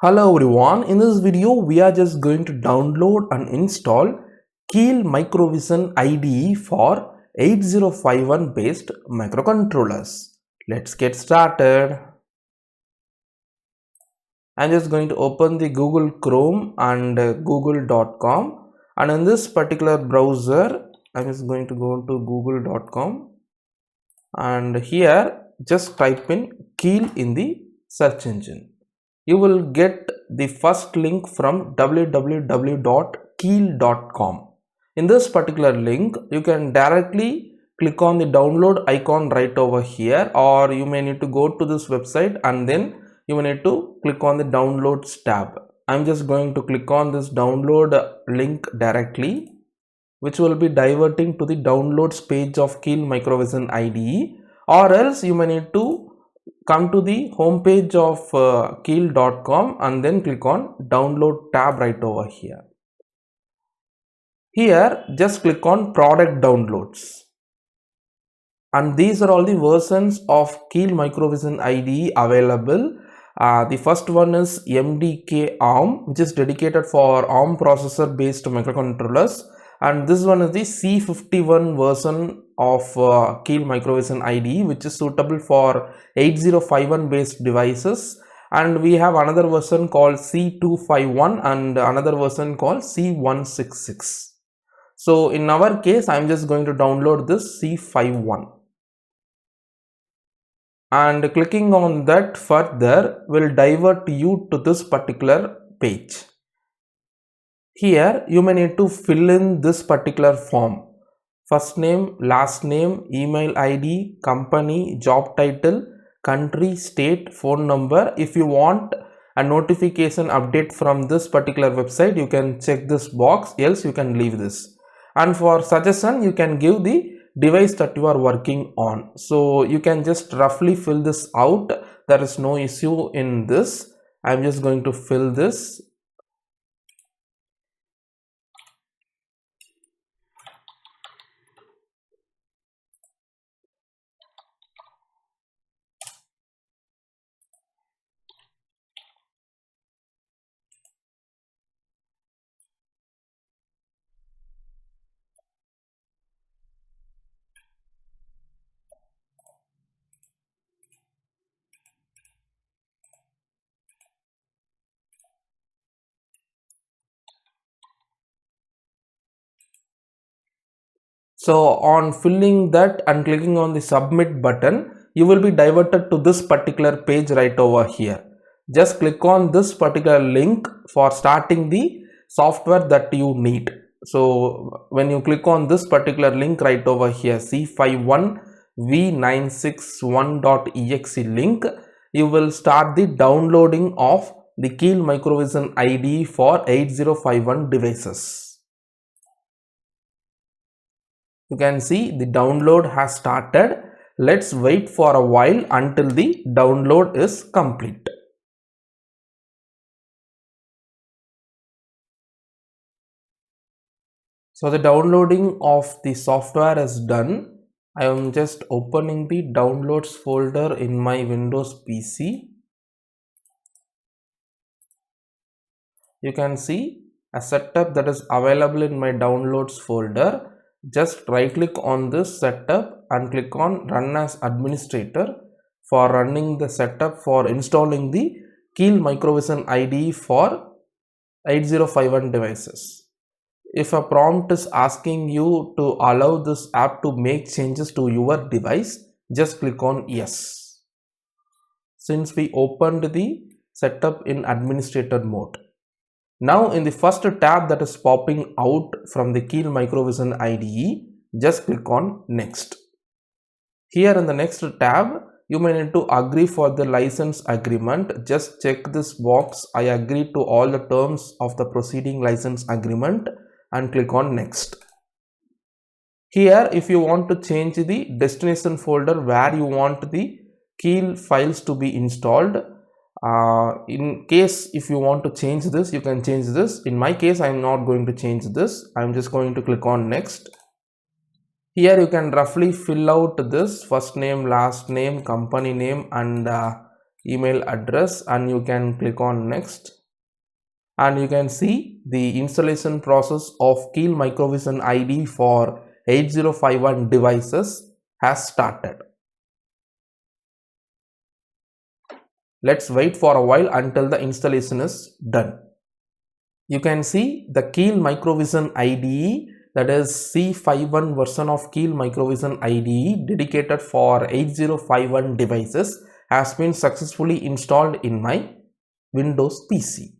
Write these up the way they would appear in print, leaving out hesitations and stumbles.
Hello everyone, in this video we are just going to download and install Keil Microvision IDE for 8051 based microcontrollers. Let's get started. I'm just going to open the Google Chrome and google.com, and in this particular browser I'm just going to go to google.com, and here just type in Keil in the search engine. You will get the first link from www.keil.com. In this particular link, you can directly click on the download icon right over here, or you may need to go to this website and then you may need to click on the downloads tab. I'm just going to click on this download link directly, which will be diverting to the downloads page of Keil Microvision IDE, or else you may need to come to the home page of Keil.com and then click on download tab right over here. Here just click on product downloads, and these are all the versions of Keil Microvision IDE available. The first one is MDK ARM, which is dedicated for ARM processor based microcontrollers, and this one is the C51 version of Keil Microvision IDE, which is suitable for 8051 based devices. And we have another version called C251 and another version called C166. So in our case, I'm just going to download this C51, and clicking on that further will divert you to this particular page. Here you may need to fill in this particular form: first name, last name, email ID, company, job title, country, state, phone number. If you want a notification update from this particular website, you can check this box, else you can leave this. And for suggestion, you can give the device that you are working on. So you can just roughly fill this out. There is no issue in this. I'm just going to fill this. So on filling that and clicking on the submit button, you will be diverted to this particular page right over here. Just click on this particular link for starting the software that you need. So when you click on this particular link right over here, C51v961.exe link, you will start the downloading of the Keil Microvision IDE for 8051 devices. You can see the download has started. Let's wait for a while until the download is complete. So the downloading of the software is done. I am just opening the downloads folder in my Windows PC. You can see a setup that is available in my downloads folder. Just right click on this setup and click on run as administrator for running the setup for installing the Keil Microvision IDE for 8051 devices. If a prompt is asking you to allow this app to make changes to your device, just click on yes. Since we opened the setup in administrator mode. Now in the first tab that is popping out from the Keil Microvision IDE, just click on next. Here in the next tab, you may need to agree for the license agreement. Just check this box, I agree to all the terms of the preceding license agreement, and click on next. Here if you want to change the destination folder where you want the Keil files to be installed, in case if you want to change this, you can change this. In my case, I am not going to change this. I am just going to click on next. Here you can roughly fill out this first name, last name, company name, and email address, and you can click on next, and you can see the installation process of Keil Microvision IDE for 8051 devices has started. Let's wait for a while until the installation is done. You can see the Keil Microvision IDE, that is C51 version of Keil Microvision IDE dedicated for 8051 devices, has been successfully installed in my Windows PC.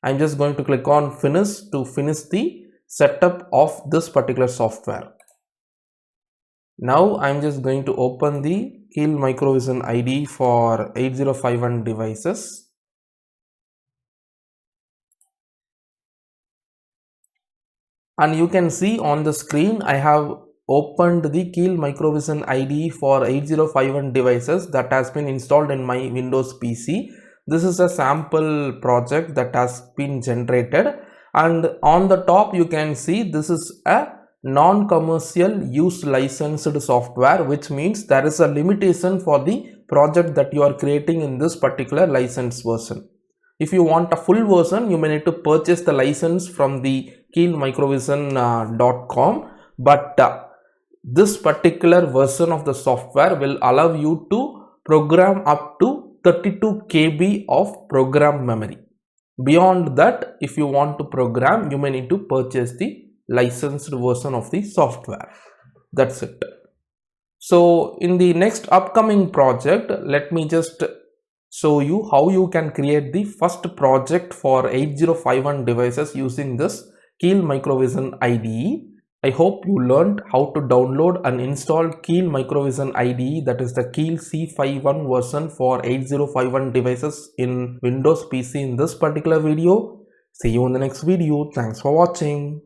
I'm just going to click on finish to finish the setup of this particular software. Now I'm just going to open the Keil Microvision IDE for 8051 devices. And you can see on the screen I have opened the Keil Microvision IDE for 8051 devices that has been installed in my Windows PC. This is a sample project that has been generated, and on the top you can see this is a non-commercial use licensed software, which means there is a limitation for the project that you are creating in this particular license version. If you want a full version, you may need to purchase the license from the keilmicrovision.com, but this particular version of the software will allow you to program up to 32 KB of program memory. Beyond that, if you want to program, you may need to purchase the licensed version of the software. That's it. So in the next upcoming project, let me just show you how you can create the first project for 8051 devices using this Keil Microvision IDE. I hope you learned how to download and install Keil Microvision IDE, that is the Keil C51 version for 8051 devices in Windows PC in this particular video. See you in the next video. Thanks for watching.